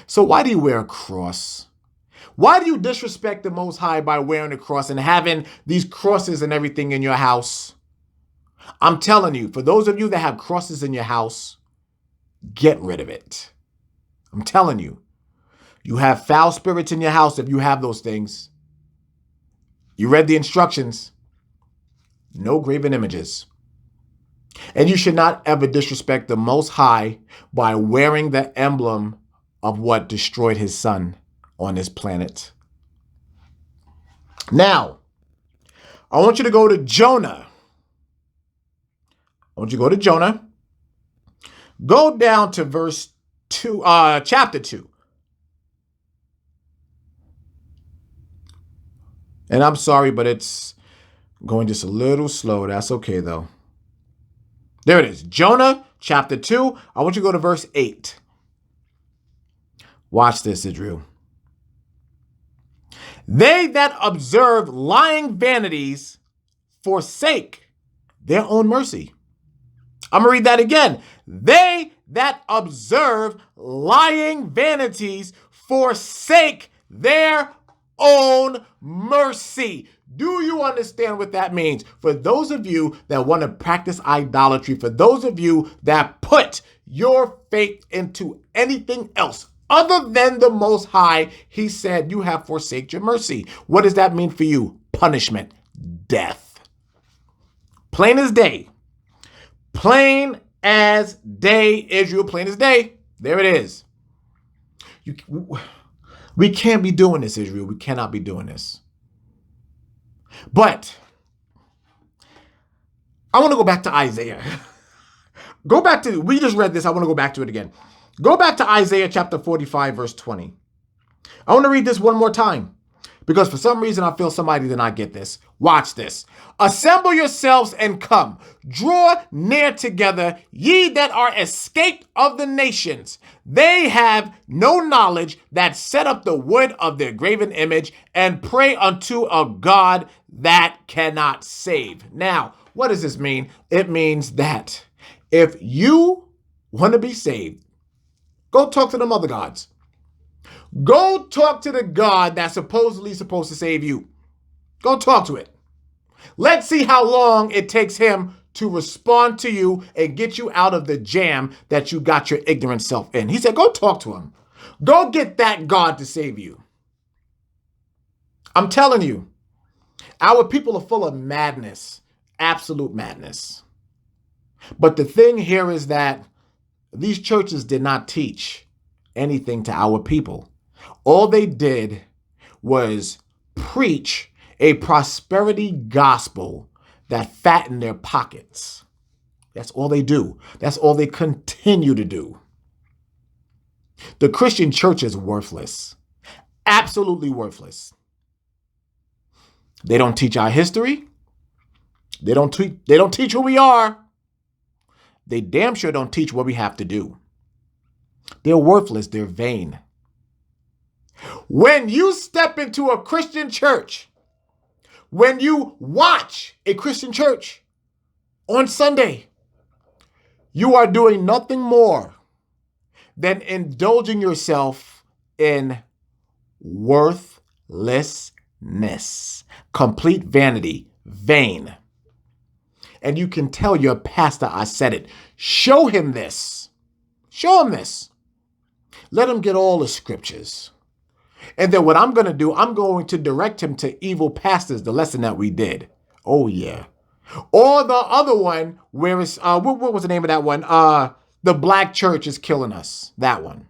So why do you wear a cross? Why do you disrespect the Most High by wearing a cross and having these crosses and everything in your house? I'm telling you, for those of you that have crosses in your house, get rid of it. I'm telling you. You have foul spirits in your house if you have those things. You read the instructions. No graven images. And you should not ever disrespect the Most High by wearing the emblem of what destroyed his son on this planet. Now, I want you to go to Jonah. I want you to go to Jonah. Go down to verse 2, chapter 2. And I'm sorry, but it's going just a little slow. That's okay, though. There it is. Jonah, chapter 2. I want you to go to verse 8. Watch this, Israel. They that observe lying vanities forsake their own mercy. I'm going to read that again. They that observe lying vanities forsake their own mercy. Do you understand what that means? For those of you that want to practice idolatry, for those of you that put your faith into anything else other than the Most High, he said, you have forsaken your mercy. What does that mean for you? Punishment, death. Plain as day. Plain as day, Israel, plain as day. There it is. We can't be doing this, Israel. We cannot be doing this. But I want to go back to Isaiah. We just read this. I want to go back to it again. Go back to Isaiah chapter 45, verse 20. I want to read this one more time because for some reason I feel somebody did not get this. Watch this. Assemble yourselves and come. Draw near together, ye that are escaped of the nations. They have no knowledge that set up the wood of their graven image and pray unto a God that cannot save. Now, what does this mean? It means that if you want to be saved, go talk to them other gods. Go talk to the God that's supposedly supposed to save you. Go talk to it. Let's see how long it takes him to respond to you and get you out of the jam that you got your ignorant self in. He said, go talk to him. Go get that God to save you. I'm telling you, our people are full of madness, absolute madness. But the thing here is that these churches did not teach anything to our people. All they did was preach a prosperity gospel that fattened their pockets. That's all they do. That's all they continue to do. The Christian church is worthless. Absolutely worthless. They don't teach our history. They don't teach who we are. They damn sure don't teach what we have to do. They're worthless. They're vain. When you step into a Christian church, when you watch a Christian church on Sunday, you are doing nothing more than indulging yourself in worthlessness, complete vanity, vain. And you can tell your pastor, I said it. Show him this. Show him this. Let him get all the scriptures. And then what I'm going to do, I'm going to direct him to evil pastors, the lesson that we did. Oh, yeah. Or the other one, where is, what was the name of that one? The black church is killing us. That one.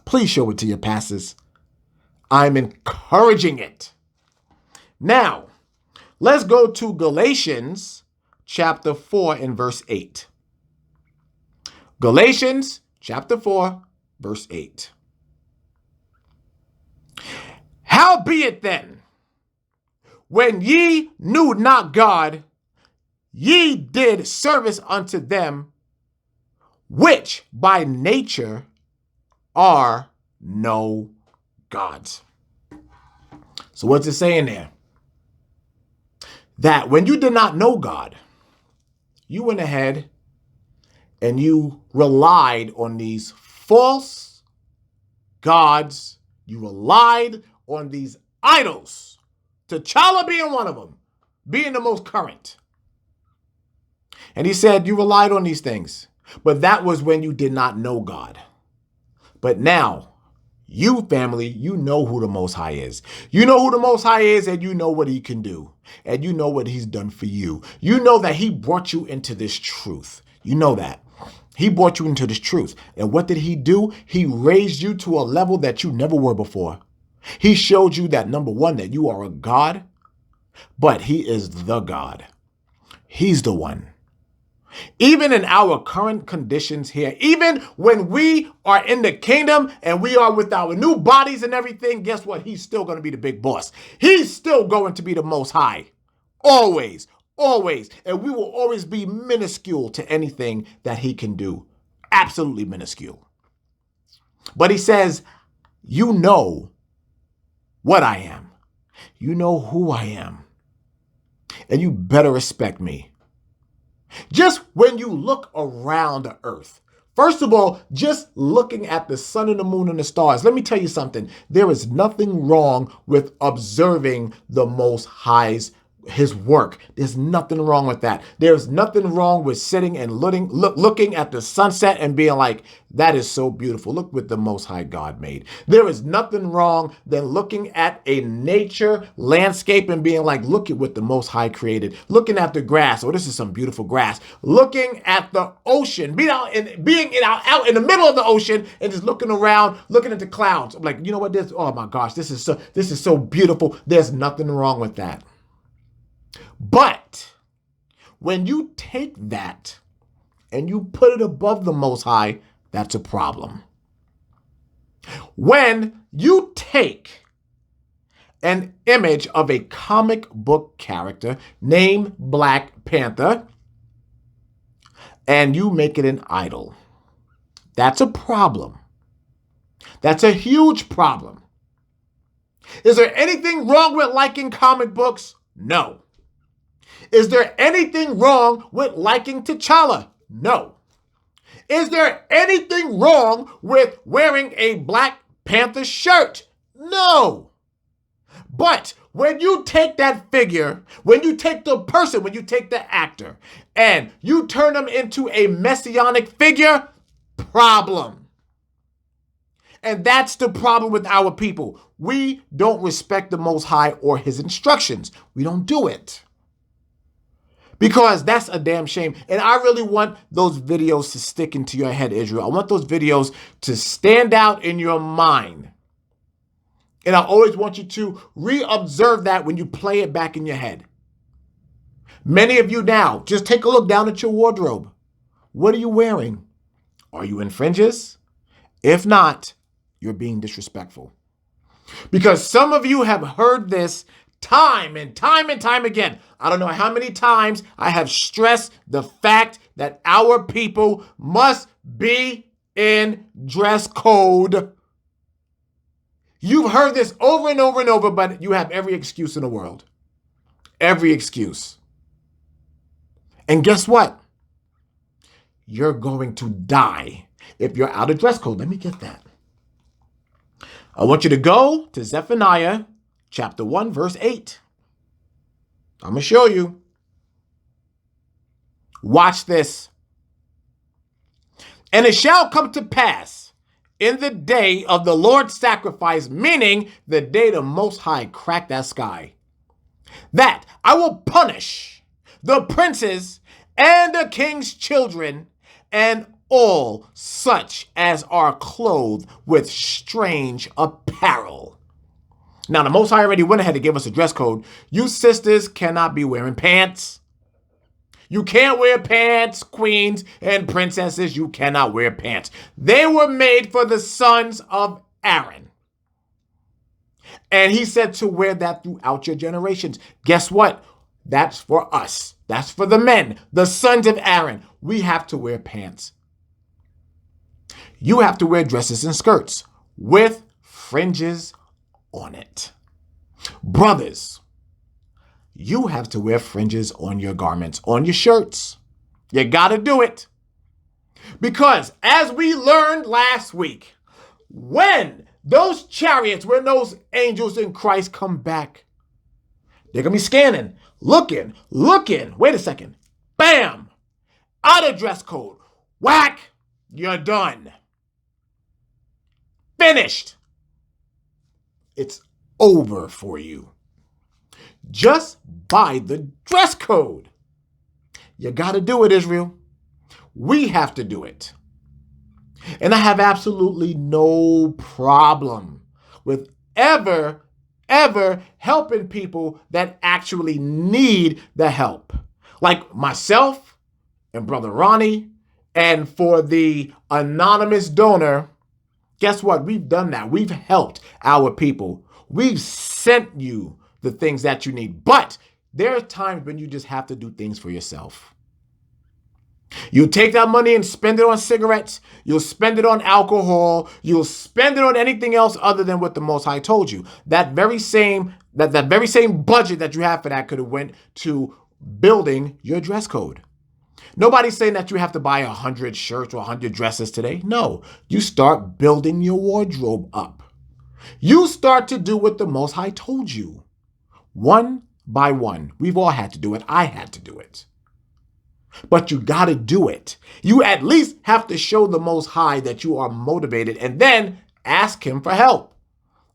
Please show it to your pastors. I'm encouraging it. Now, let's go to Galatians chapter 4 and verse 8. Galatians chapter 4, verse 8. Howbeit then, when ye knew not God, ye did service unto them which by nature are no gods. So what's it saying there? That when you did not know God, you went ahead and you relied on these false gods. You relied on these idols. T'Challa being one of them, being the most current. And he said you relied on these things. But that was when you did not know God. But now, you family, you know who the Most High is. You know who the Most High is, and you know what he can do. And you know what he's done for you. You know that he brought you into this truth. You know that. He brought you into this truth. And what did he do? He raised you to a level that you never were before. He showed you that, number one, that you are a God, but he is the God. He's the one. Even in our current conditions here, even when we are in the kingdom and we are with our new bodies and everything, guess what? He's still going to be the big boss. He's still going to be the Most High. Always, always. And we will always be minuscule to anything that he can do. Absolutely minuscule. But he says, you know what I am. You know who I am. And you better respect me. Just when you look around the earth, first of all, just looking at the sun and the moon and the stars, let me tell you something. There is nothing wrong with observing the Most High's his work. There's nothing wrong with that. There's nothing wrong with sitting and looking at the sunset and being like, that is so beautiful. Look what the Most High God made. There is nothing wrong than looking at a nature landscape and being like, look at what the Most High created. Looking at the grass. Oh, this is some beautiful grass. Looking at the ocean, being out in the middle of the ocean and just looking around, looking at the clouds. I'm like, you know what? Oh my gosh, this is so beautiful. There's nothing wrong with that. But when you take that and you put it above the Most High, that's a problem. When you take an image of a comic book character named Black Panther and you make it an idol, that's a problem. That's a huge problem. Is there anything wrong with liking comic books? No. Is there anything wrong with liking T'Challa? No. Is there anything wrong with wearing a Black Panther shirt? No. But when you take that figure, when you take the person, when you take the actor, and you turn them into a messianic figure, problem. And that's the problem with our people. We don't respect the Most High or his instructions. We don't do it. Because that's a damn shame. And I really want those videos to stick into your head, Israel. I want those videos to stand out in your mind. And I always want you to re-observe that when you play it back in your head. Many of you now, just take a look down at your wardrobe. What are you wearing? Are you in fringes? If not, you're being disrespectful. Because some of you have heard this time and time and time again. I don't know how many times I have stressed the fact that our people must be in dress code. You've heard this over and over and over, but you have every excuse in the world. Every excuse. And guess what? You're going to die if you're out of dress code. Let me get that. I want you to go to Zephaniah chapter 1, verse 8. I'm going to show you. Watch this. And it shall come to pass in the day of the Lord's sacrifice, meaning the day the Most High cracked that sky, that I will punish the princes and the king's children and all such as are clothed with strange apparel. Now, the Most High already went ahead and gave us a dress code. You sisters cannot be wearing pants. You can't wear pants, queens and princesses. You cannot wear pants. They were made for the sons of Aaron. And he said to wear that throughout your generations. Guess what? That's for us. That's for the men, the sons of Aaron. We have to wear pants. You have to wear dresses and skirts with fringes on it. Brothers, you have to wear fringes on your garments, on your shirts. You got to do it. Because as we learned last week, when those chariots, when those angels in Christ come back, they're going to be scanning, looking. Wait a second. Bam! Out of dress code. Whack! You're done. Finished. It's over for you. Just by the dress code. You got to do it, Israel. We have to do it. And I have absolutely no problem with ever helping people that actually need the help. Like myself and Brother Ronnie, and for the anonymous donor, guess what? We've done that. We've helped our people. We've sent you the things that you need. But there are times when you just have to do things for yourself. You'll take that money and spend it on cigarettes. You'll spend it on alcohol. You'll spend it on anything else other than what the Most High told you. That very same budget that you have for that could have went to building your dress code. Nobody's saying that you have to buy 100 shirts or 100 dresses today. No, you start building your wardrobe up. You start to do what the Most High told you. One by one. We've all had to do it. I had to do it. But you got to do it. You at least have to show the Most High that you are motivated and then ask him for help.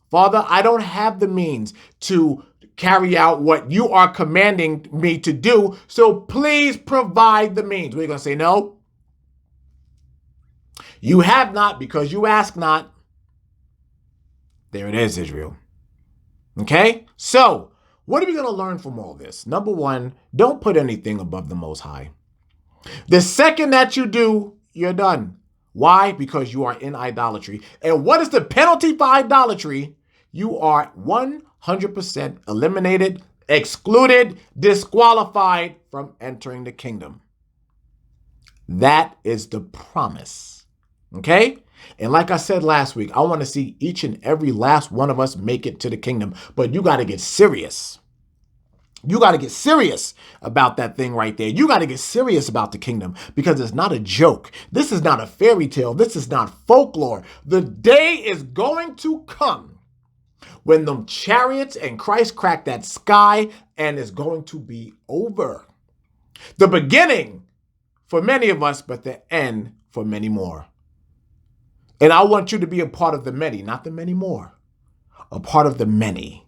Father, I don't have the means to carry out what you are commanding me to do, so please provide the means. We're going to say no. You have not because you ask not. There it is, Israel. Okay? So, what are we going to learn from all this? Number one, don't put anything above the Most High. The second that you do, you're done. Why? Because you are in idolatry. And what is the penalty for idolatry? You are 100% eliminated, excluded, disqualified from entering the kingdom. That is the promise. Okay? And like I said last week, I want to see each and every last one of us make it to the kingdom. But you got to get serious. You got to get serious about that thing right there. You got to get serious about the kingdom because it's not a joke. This is not a fairy tale. This is not folklore. The day is going to come when the chariots and Christ crack that sky and it's going to be over. The beginning for many of us, but the end for many more. And I want you to be a part of the many, not the many more. A part of the many.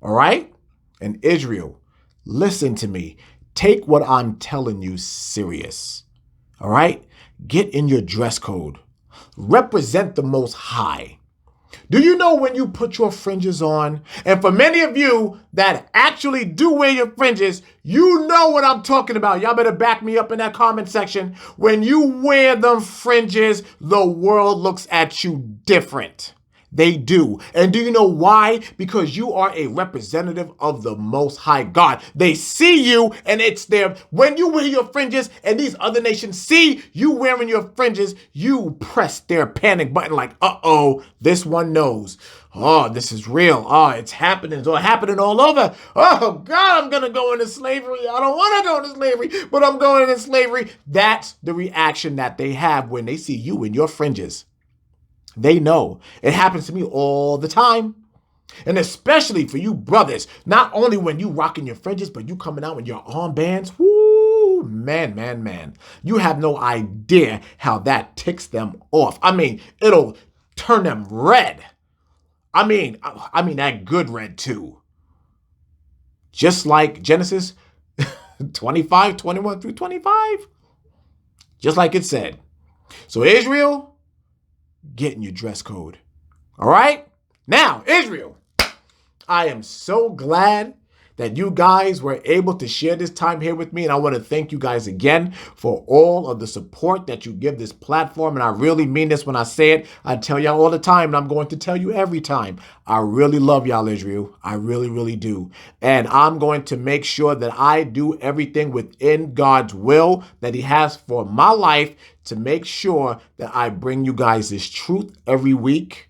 All right? And Israel, listen to me. Take what I'm telling you serious. All right? Get in your dress code. Represent the Most High. Do you know when you put your fringes on? And for many of you that actually do wear your fringes, you know what I'm talking about. Y'all better back me up in that comment section. When you wear them fringes, the world looks at you different. They do. And do you know why? Because you are a representative of the Most High God. They see you and it's there. When you wear your fringes and these other nations see you wearing your fringes, you press their panic button like, uh-oh, this one knows. Oh, this is real. Oh, it's happening. It's all happening all over. Oh, God, I'm going to go into slavery. I don't want to go into slavery, but I'm going into slavery. That's the reaction that they have when they see you in your fringes. They know. It happens to me all the time. And especially for you brothers, not only when you rocking your fringes, but you coming out with your armbands. Woo, man. You have no idea how that ticks them off. I mean, it'll turn them red. I mean that good red too. Just like Genesis 25, 21 through 25. Just like it said. So Israel, get in your dress code. All right? Now, Israel, I am so glad that you guys were able to share this time here with me. And I want to thank you guys again for all of the support that you give this platform. And I really mean this when I say it. I tell y'all all the time, and I'm going to tell you every time. I really love y'all, Israel. I really, really do. And I'm going to make sure that I do everything within God's will that he has for my life to make sure that I bring you guys this truth every week,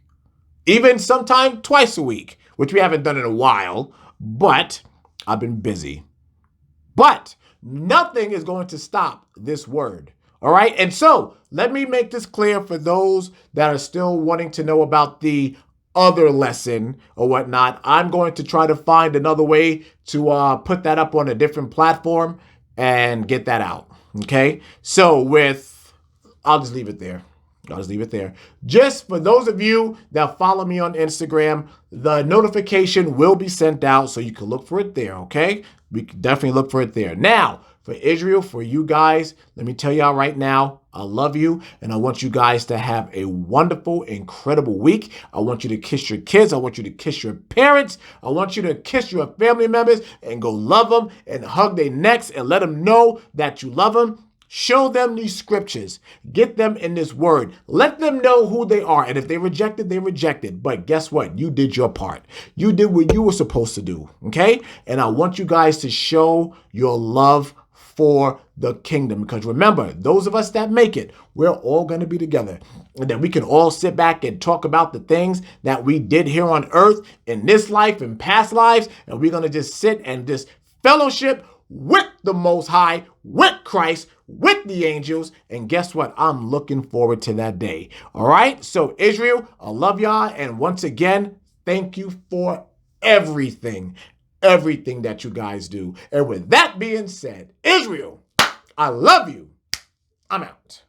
even sometime twice a week, which we haven't done in a while, but I've been busy. But nothing is going to stop this word. All right. And so let me make this clear for those that are still wanting to know about the other lesson or whatnot. I'm going to try to find another way to put that up on a different platform and get that out. Okay. So I'll just leave it there. Just for those of you that follow me on Instagram, the notification will be sent out so you can look for it there, okay? We can definitely look for it there. Now, for Israel, for you guys, let me tell y'all right now, I love you, and I want you guys to have a wonderful, incredible week. I want you to kiss your kids. I want you to kiss your parents. I want you to kiss your family members and go love them and hug their necks and let them know that you love them. Show them these scriptures. Get them in this word. Let them know who they are. And if they rejected, they rejected. But guess what? You did your part. You did what you were supposed to do. Okay? And I want you guys to show your love for the kingdom. Because remember, those of us that make it, we're all going to be together. And then we can all sit back and talk about the things that we did here on earth in this life and past lives. And we're going to just sit and just fellowship with the Most High, with Christ, with the angels. And guess what? I'm looking forward to that day. All right. So Israel, I love y'all. And once again, thank you for everything that you guys do. And with that being said, Israel, I love you. I'm out.